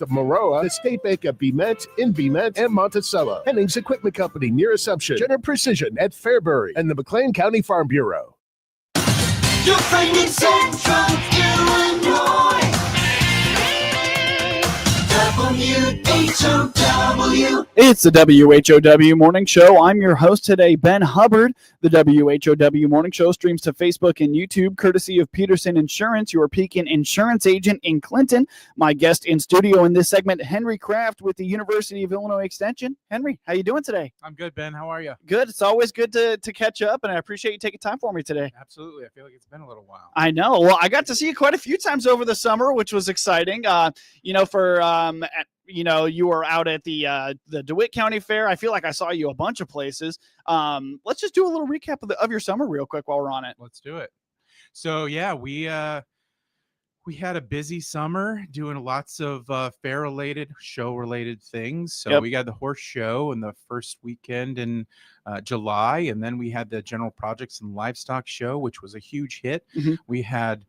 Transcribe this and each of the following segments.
of Maroa, the State Bank of Bement, in Bement, and Monticello. Hennings Equipment Company near Assumption. Jenner Precision at Fairbury and the McLean County Farm Bureau. You're finding Central Illinois. WHOW. It's the WHOW Morning Show. I'm your host today, Ben Hubbard. The WHOW Morning Show streams to Facebook and YouTube, courtesy of Peterson Insurance, your Pekin insurance agent in Clinton. My guest in studio in this segment, Henry Kraft with the University of Illinois Extension. Henry, how you doing today? I'm good, Ben. How are you? Good. It's always good to catch up, and I appreciate you taking time for me today. Absolutely. I feel like it's been a little while. I know. Well, I got to see you quite a few times over the summer, which was exciting. You were out at the DeWitt County Fair. I feel like I saw you a bunch of places. Let's just do a little recap of your summer real quick while we're on it. Let's do it. So yeah, we had a busy summer doing lots of fair-related, show-related things. So We got the horse show in the first weekend in July, and then we had the general projects and livestock show, which was a huge hit. Mm-hmm. We had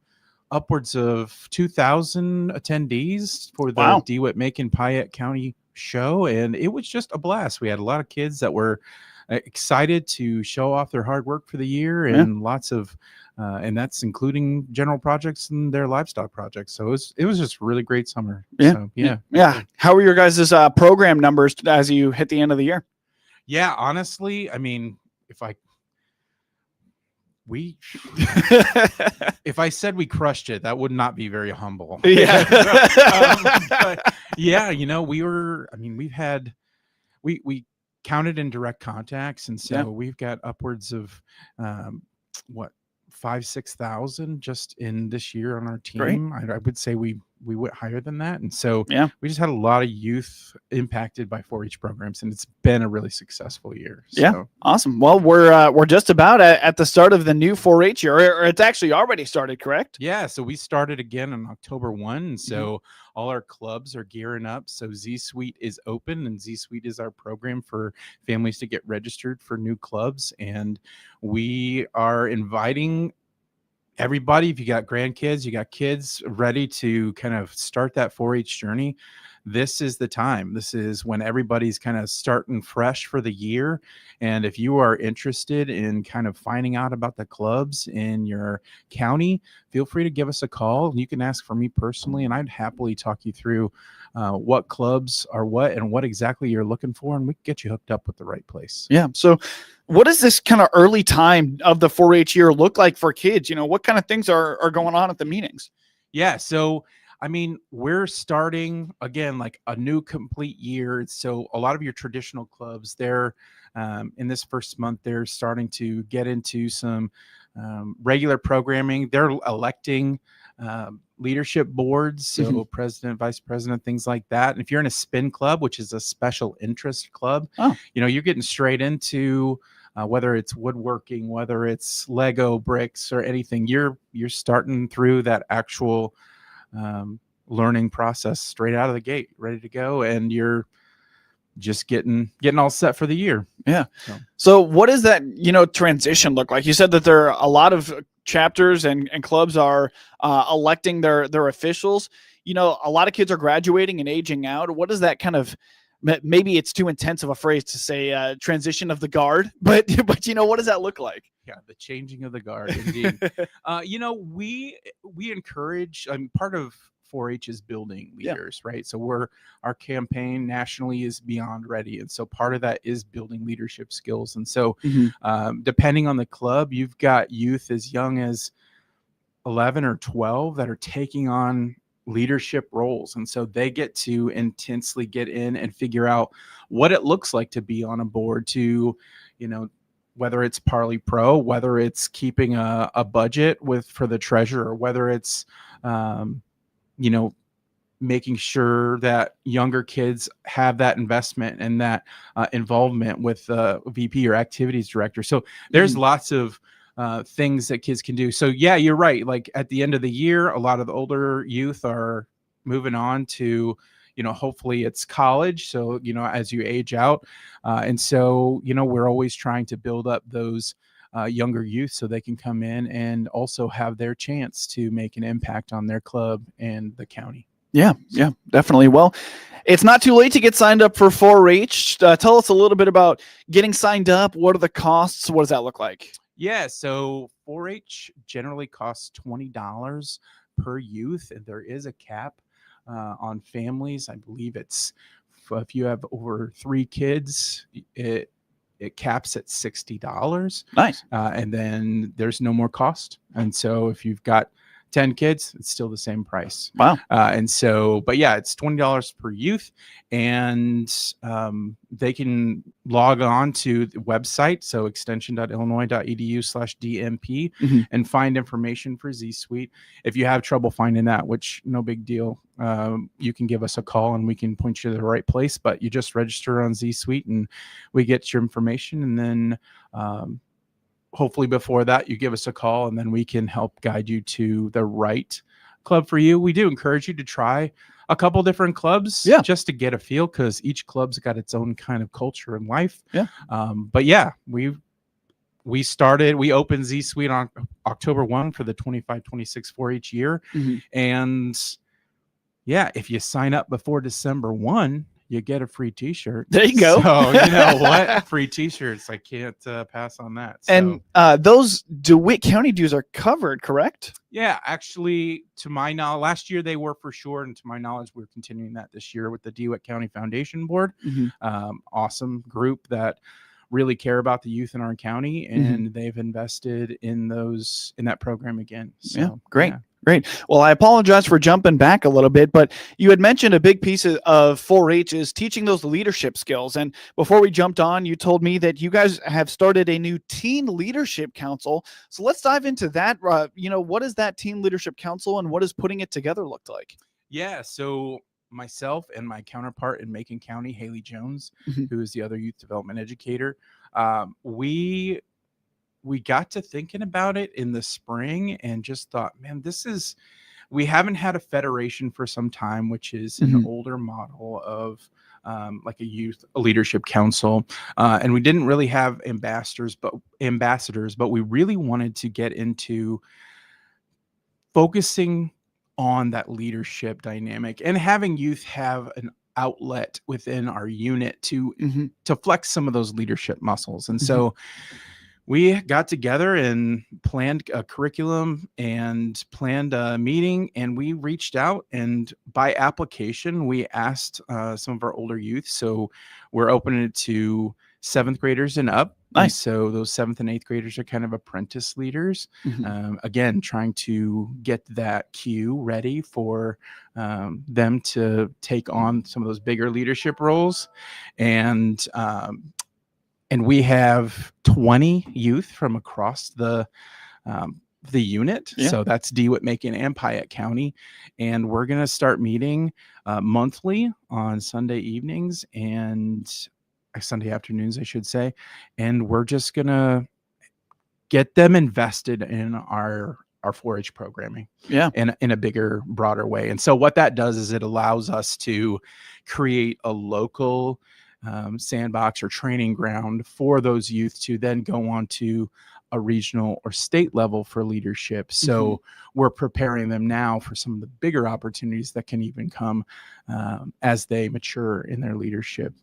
upwards of 2,000 attendees for the DeWitt-Macon-Piatt County show, and it was just a blast. We had a lot of kids that were excited to show off their hard work for the year, and lots of and that's including general projects and their livestock projects. So it was just a really great summer. Yeah. How were your guys' program numbers as you hit the end of the year? Yeah, honestly, I mean, if I said we crushed it, that would not be very humble. Yeah. We counted in direct contacts. And so we've got upwards of 5,000-6,000 just in this year on our team. I would say we went higher than that. And so we just had a lot of youth impacted by 4-H programs, and it's been a really successful year. So. Yeah. Awesome. Well, we're just about at the start of the new 4-H year, or it's actually already started, correct? Yeah. So we started again on October 1. And so all our clubs are gearing up. So Z Suite is open, and Z Suite is our program for families to get registered for new clubs. And we are inviting everybody, if you got grandkids, you got kids ready to kind of start that 4-H journey, this is the time. This is when everybody's kind of starting fresh for the year. And if you are interested in kind of finding out about the clubs in your county, feel free to give us a call. You can ask for me personally, and I'd happily talk you through what clubs are what and what exactly you're looking for, and we can get you hooked up with the right place. Yeah. So what does this kind of early time of the 4-H year look like for kids? What kind of things are going on at the meetings? Yeah. So, I mean, we're starting again, like a new complete year. So a lot of your traditional clubs, they're in this first month, they're starting to get into some regular programming. They're electing leadership boards, so president, vice president, things like that. And if you're in a spin club, which is a special interest club, you're getting straight into whether it's woodworking, whether it's Lego bricks or anything. You're starting through that actual learning process straight out of the gate, ready to go, and you're just getting all set for the year. Yeah. So what does that transition look like? You said that there are a lot of chapters and clubs are electing their officials. A lot of kids are graduating and aging out. What does that kind of, maybe it's too intense of a phrase to say transition of the guard, but what does that look like? Yeah, the changing of the guard, indeed. We encourage, part of 4-H is building leaders, right? So our campaign nationally is Beyond Ready. And so part of that is building leadership skills. And so depending on the club, you've got youth as young as 11 or 12 that are taking on leadership roles. And so they get to intensely get in and figure out what it looks like to be on a board, to, whether it's Parley Pro, whether it's keeping a budget for the treasurer, whether it's, making sure that younger kids have that investment and that involvement with VP or activities director. So there's lots of things that kids can do. So yeah, you're right. Like at the end of the year, a lot of the older youth are moving on to, hopefully it's college. So, as you age out. And so, we're always trying to build up those younger youth so they can come in and also have their chance to make an impact on their club and the county. Yeah, definitely. Well, it's not too late to get signed up for 4-H. Tell us a little bit about getting signed up. What are the costs? What does that look like? Yeah, so 4-H generally costs $20 per youth, and there is a cap on families. I believe it's if you have over 3 kids, it caps at $60. Nice. And then there's no more cost. And so if you've got 10 kids, it's still the same price. Wow. And so, but yeah, it's $20 per youth, and they can log on to the website, so extension.illinois.edu/DMP, and find information for Z Suite. If you have trouble finding that, which no big deal, you can give us a call and we can point you to the right place. But you just register on Z Suite and we get your information, and then hopefully before that you give us a call, and then we can help guide you to the right club for you. We do encourage you to try a couple different clubs, just to get a feel, because each club's got its own kind of culture and life. But yeah, we opened Z Suite on October 1 for the 25-26 4-H year. And yeah, if you sign up before December 1, you get a free t-shirt. There you go. So you know what? Free t-shirts. I can't pass on that. And those DeWitt County dues are covered, correct? Yeah, actually, to my knowledge, last year they were for sure. And to my knowledge, we're continuing that this year with the DeWitt County Foundation Board. Awesome group that really care about the youth in our county, and they've invested in that program again. So, great. Well, I apologize for jumping back a little bit, but you had mentioned a big piece of 4-H is teaching those leadership skills. And before we jumped on, you told me that you guys have started a new teen leadership council. So let's dive into that. What is that teen leadership council, and what does putting it together look like? Yeah, so myself and my counterpart in Macon County, Haley Jones, who is the other youth development educator, we got to thinking about it in the spring and just thought, man, we haven't had a federation for some time, which is an older model of like a leadership council. And we didn't really have ambassadors, but we really wanted to get into focusing on that leadership dynamic and having youth have an outlet within our unit to flex some of those leadership muscles. And so we got together and planned a curriculum and planned a meeting, and we reached out, and by application, we asked some of our older youth. So we're opening it to 7th graders and up. Nice. So those 7th and 8th graders are kind of apprentice leaders. Again, trying to get that queue ready for them to take on some of those bigger leadership roles. And we have 20 youth from across the unit. So that's DeWitt, Macon, and Piatt County. And we're going to start meeting monthly on Sunday evenings and Sunday afternoons, I should say. And we're just going to get them invested in our 4-H programming in a bigger, broader way. And so what that does is it allows us to create a local sandbox or training ground for those youth to then go on to a regional or state level for leadership. So we're preparing them now for some of the bigger opportunities that can even come as they mature in their leadership.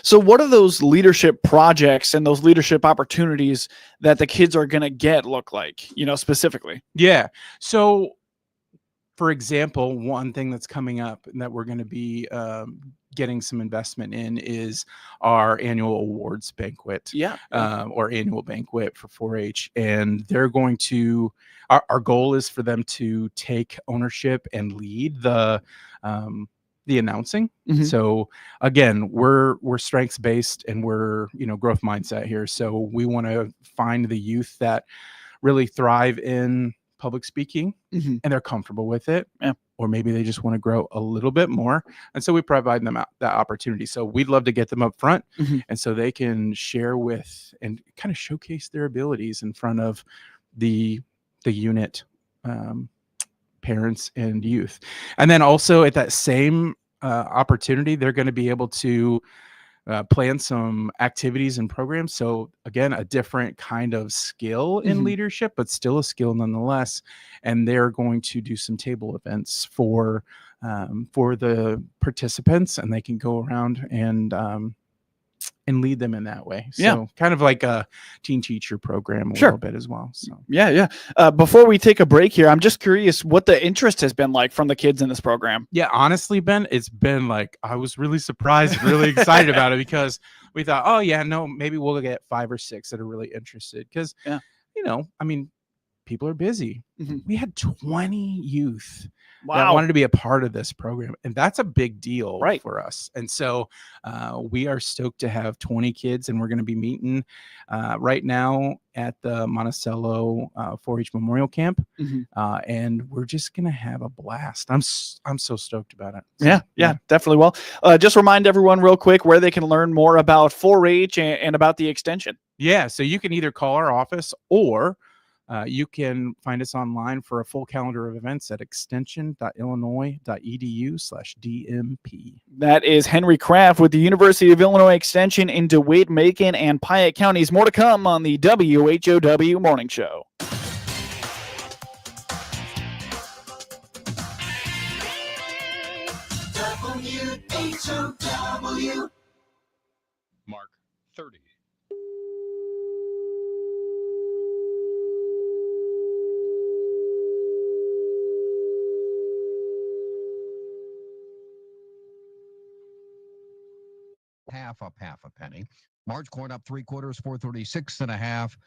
So what are those leadership projects and those leadership opportunities that the kids are going to get look like, specifically? So for example, one thing that's coming up and that we're going to be getting some investment in is our annual awards banquet, or annual banquet for 4-H. And they're going to, our goal is for them to take ownership and lead the announcing. So again, we're strengths based and we're, growth mindset here. So we want to find the youth that really thrive in public speaking and they're comfortable with it, or maybe they just want to grow a little bit more, and so we provide them that opportunity. So we'd love to get them up front, and so they can share with and kind of showcase their abilities in front of the unit parents and youth. And then also at that same opportunity, they're going to be able to plan some activities and programs. So again, a different kind of skill in leadership, but still a skill nonetheless. And they're going to do some table events for the participants, and they can go around and lead them in that way. So kind of like a teen teacher program a little bit as well. So Before we take a break here, I'm just curious what the interest has been like from the kids in this program. Yeah, honestly, Ben, it's been like, I was really surprised and really excited about it, because we thought, oh yeah, no, maybe we'll get 5 or 6 that are really interested. Because, I mean, people are busy. We had 20 youth that wanted to be a part of this program, and that's a big deal for us. And so we are stoked to have 20 kids, and we're going to be meeting right now at the Monticello 4-H Memorial Camp, and we're just going to have a blast. I'm so stoked about it. So, yeah, definitely. Well, just remind everyone real quick where they can learn more about 4-H and about the extension. Yeah, so you can either call our office, or you can find us online for a full calendar of events at extension.illinois.edu/DMP. That is Henry Kraft with the University of Illinois Extension in DeWitt, Macon, and Piatt counties. More to come on the WHOW Morning Show. WHOW. Mark 30. Half up, half a penny. March corn up 3/4, 436 and a half.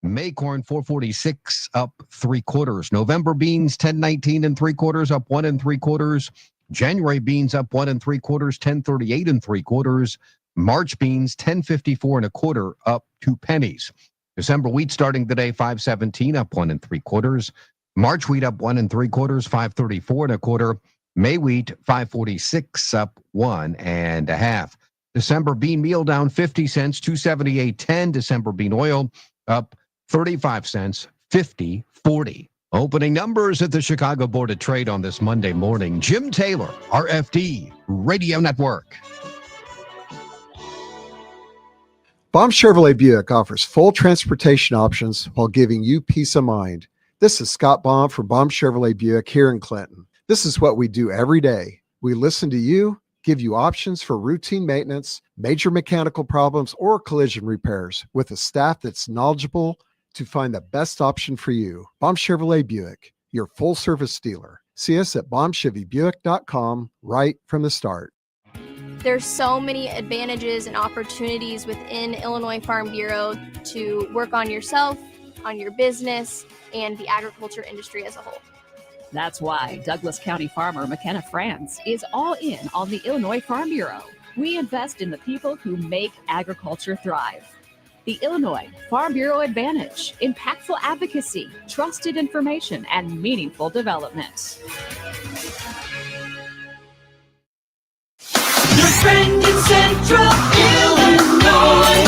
May corn 446 up 3/4. November beans 10.19 3/4 up 1 3/4. January beans up 1 3/4, 10.38 3/4. March beans 10.54 1/4 up 2 pennies. December wheat starting today 5.17 up 1 3/4. March wheat up 1 3/4, 5.34 1/4. May wheat 5.46 up 1 1/2. December bean meal down 50 cents, 278.10. December bean oil up 35 cents, 50.40. Opening numbers at the Chicago Board of Trade on this Monday morning. Jim Taylor, RFD Radio Network. Baum Chevrolet Buick offers full transportation options while giving you peace of mind. This is Scott Baum from Baum Chevrolet Buick here in Clinton. This is what we do every day. We listen to you, give you options for routine maintenance, major mechanical problems, or collision repairs with a staff that's knowledgeable to find the best option for you. Baum Chevrolet Buick, your full service dealer. See us at baumchevybuick.com right from the start. There's so many advantages and opportunities within Illinois Farm Bureau to work on yourself, on your business, and the agriculture industry as a whole. That's why Douglas County farmer McKenna France is all in on the Illinois Farm Bureau. We invest in the people who make agriculture thrive. The Illinois Farm Bureau Advantage: impactful advocacy, trusted information, and meaningful development. Your friend in Central Illinois,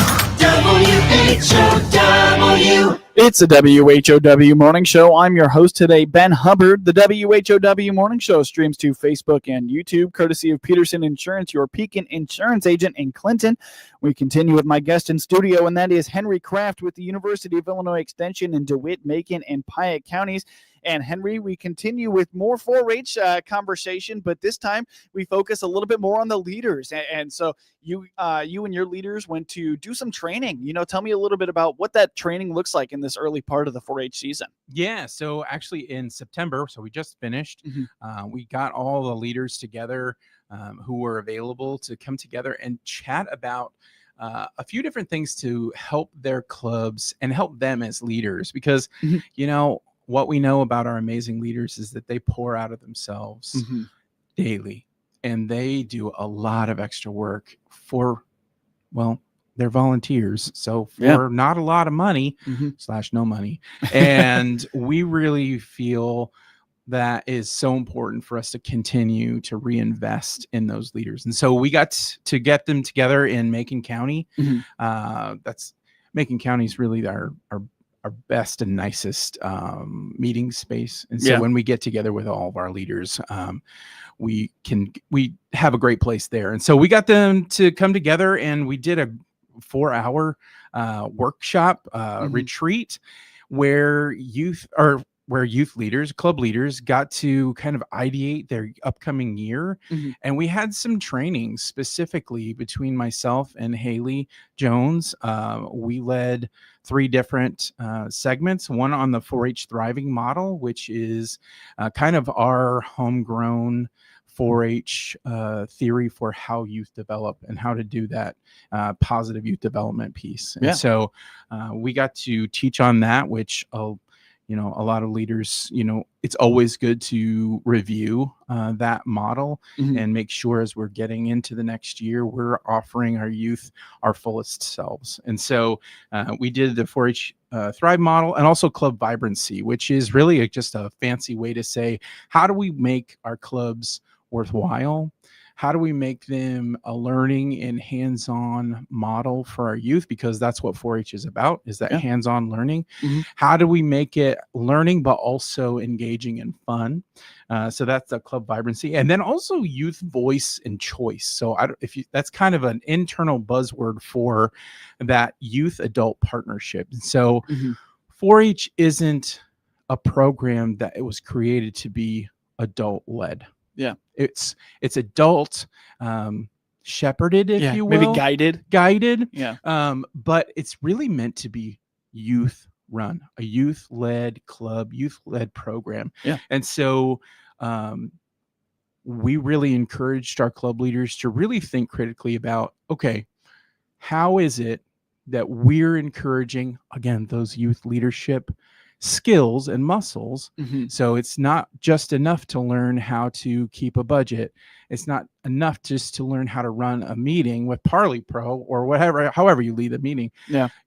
WHOW. It's a WHOW Morning Show. I'm your host today, Ben Hubbard. The WHOW Morning Show streams to Facebook and YouTube, courtesy of Peterson Insurance, your Pekin insurance agent in Clinton. We continue with my guest in studio, and that is Henry Kraft with the University of Illinois Extension in DeWitt, Macon, and Piatt counties. And Henry, we continue with more 4-H conversation, but this time we focus a little bit more on the leaders. And so you and your leaders went to do some training. Tell me a little bit about what that training looks like in this early part of the 4-H season. Yeah, so actually in September, so we just finished, we got all the leaders together who were available to come together and chat about a few different things to help their clubs and help them as leaders, because, what we know about our amazing leaders is that they pour out of themselves daily, and they do a lot of extra work for, they're volunteers. So for not a lot of money / no money. And we really feel that is so important for us to continue to reinvest in those leaders. And so we got to get them together in Macon County. That's Macon County is really our best and nicest meeting space. And so when we get together with all of our leaders, we have a great place there. And so we got them to come together, and we did a 4-hour workshop retreat where youth leaders, club leaders, got to kind of ideate their upcoming year. And we had some training specifically between myself and Haley Jones. We led 3 different segments, one on the 4-H thriving model, which is kind of our homegrown 4-H theory for how youth develop and how to do that positive youth development piece. And so we got to teach on that, which a lot of leaders, it's always good to review that model and make sure as we're getting into the next year, we're offering our youth our fullest selves. And so we did the 4-H Thrive model and also club vibrancy, which is really just a fancy way to say, how do we make our clubs worthwhile? How do we make them a learning and hands-on model for our youth? Because that's what 4-H is about, is that hands-on learning. How do we make it learning, but also engaging and fun? So that's the club vibrancy. And then also youth voice and choice. So that's kind of an internal buzzword for that youth adult partnership. And so 4-H isn't a program that it was created to be adult led. It's adult shepherded, if you will, maybe guided. But it's really meant to be youth run, a youth led club, youth led program. And so we really encouraged our club leaders to really think critically about, okay, how is it that we're encouraging, again, those youth leadership skills and muscles? So it's not just enough to learn how to keep a budget. It's not enough just to learn how to run a meeting with Parley Pro or whatever, however you lead a meeting.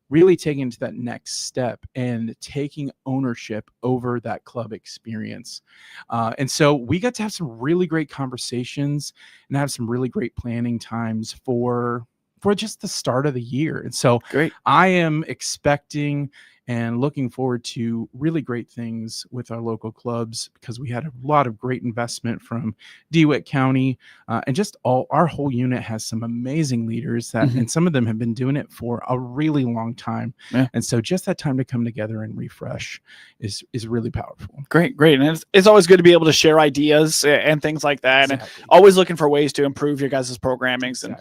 Really taking it to that next step and taking ownership over that club experience. And so we got to have some really great conversations and have some really great planning times for just the start of the year. And so I am expecting and looking forward to really great things with our local clubs, because we had a lot of great investment from DeWitt County, and just our whole unit has some amazing leaders that, and some of them have been doing it for a really long time. And so just that time to come together and refresh is really powerful. Great. And it's always good to be able to share ideas and things like that. And always looking for ways to improve your guys' programmings. And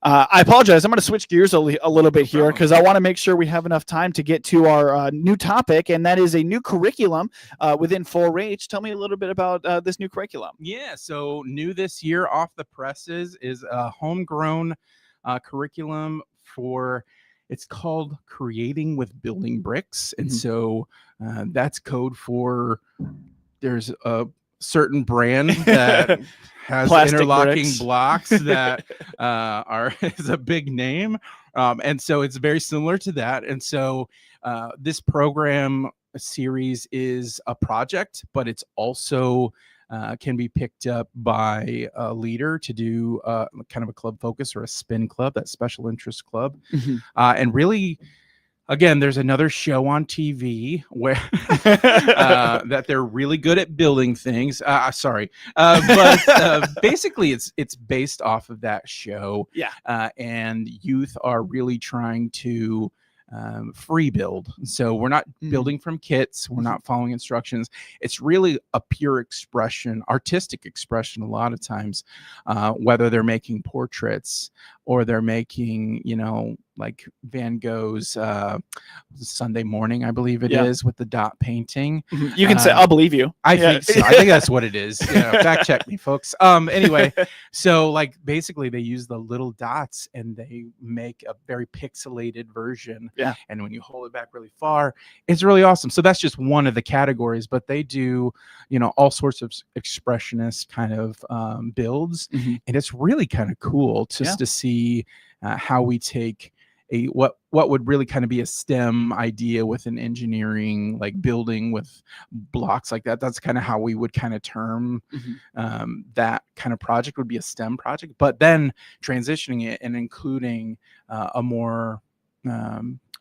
I apologize. I'm going to switch gears a little bit here, because I want to make sure we have enough time to get to our new topic, and that is a new curriculum within 4-H. Tell me a little bit about this new curriculum. So new this year off the presses is a homegrown curriculum it's called Creating with Building Bricks. And so that's code for, there's a certain brand that has Plastic interlocking bricks. blocks that is a big name. And so it's very similar to that. And so this program series is a project, but it's also can be picked up by a leader to do kind of a club focus or a spin club, that special interest club. And really, again, there's another show on TV where that they're really good at building things. But basically, it's based off of that show. And youth are really trying to free build. So we're not building from kits. We're not following instructions. It's really a pure expression, artistic expression. A lot of times, whether they're making portraits or they're making, like Van Gogh's Sunday Morning, I believe it is, with the dot painting. You can say, I'll believe you. I think so. I think that's what it is. Fact check me, folks. Anyway, so like basically they use the little dots and they make a very pixelated version. And when you hold it back really far, it's really awesome. So that's just one of the categories, but they do, all sorts of expressionist kind of builds. And it's really kind of cool just to see how we take what would really kind of be a STEM idea with an engineering, like building with blocks like that. That's kind of how we would kind of term that kind of project would be a STEM project, but then transitioning it and including a more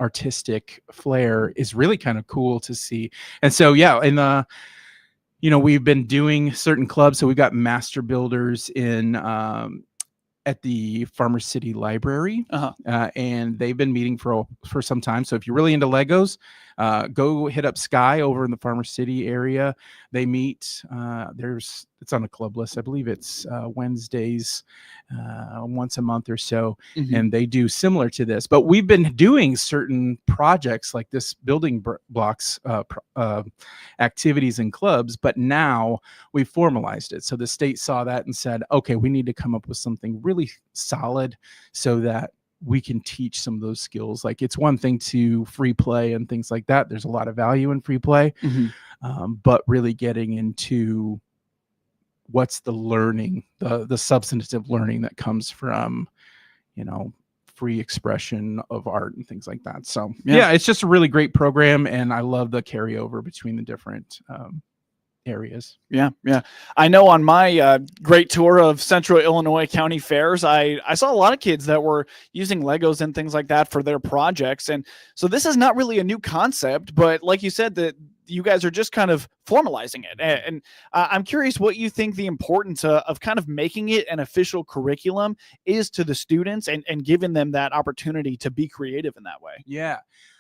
artistic flair is really kind of cool to see. And so, yeah, and we've been doing certain clubs. So we've got master builders in at the Farmer City Library, and they've been meeting for some time. So if you're really into Legos, go hit up Sky over in the Farmer City area. They meet. It's on a club list. I believe it's Wednesdays, once a month or so, and they do similar to this. But we've been doing certain projects like this building blocks activities and clubs, but now we've formalized it. So the state saw that and said, okay, we need to come up with something really solid so that we can teach some of those skills. Like, it's one thing to free play and things like that. There's a lot of value in free play, but really getting into what's the learning, the substantive learning that comes from, free expression of art and things like that. So yeah, it's just a really great program, and I love the carryover between the different areas. Yeah. I know on my great tour of Central Illinois County Fairs, I saw a lot of kids that were using Legos and things like that for their projects. And so this is not really a new concept, but like you said, that you guys are just kind of formalizing it. And I'm curious what you think the importance of kind of making it an official curriculum is to the students and giving them that opportunity to be creative in that way. Yeah.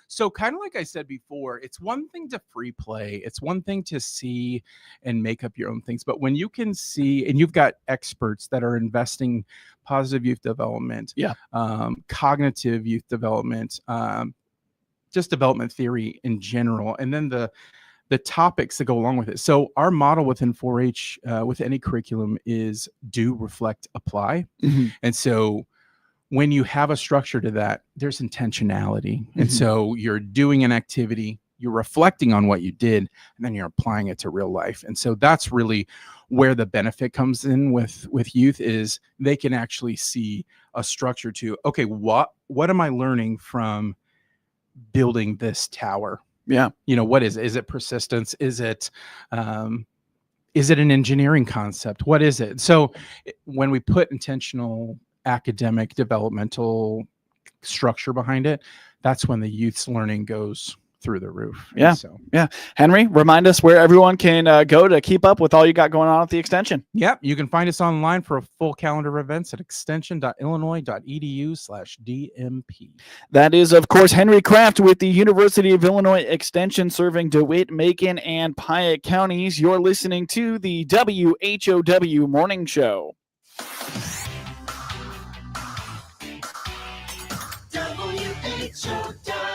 So kind of like I said before, it's one thing to free play. It's one thing to see and make up your own things. But when you can see, and you've got experts that are investing positive youth development, cognitive youth development, just development theory in general, and then the topics that go along with it. So our model within 4-H, with any curriculum, is do, reflect, apply. And so when you have a structure to that, there's intentionality. And so you're doing an activity, you're reflecting on what you did, and then you're applying it to real life. And so that's really where the benefit comes in with youth, is they can actually see a structure to, okay, what am I learning from building this tower? Yeah. What is it? Is it persistence? Is it an engineering concept? What is it? So when we put intentional academic developmental structure behind it, that's when the youth's learning goes through the roof. Henry, remind us where everyone can go to keep up with all you got going on at the extension. You can find us online for a full calendar of events at extension.illinois.edu/DMP. That is, of course, Henry Kraft with the University of Illinois Extension, serving DeWitt, Macon, and Piatt counties. You're listening to the WHOW Morning Show. WHOW.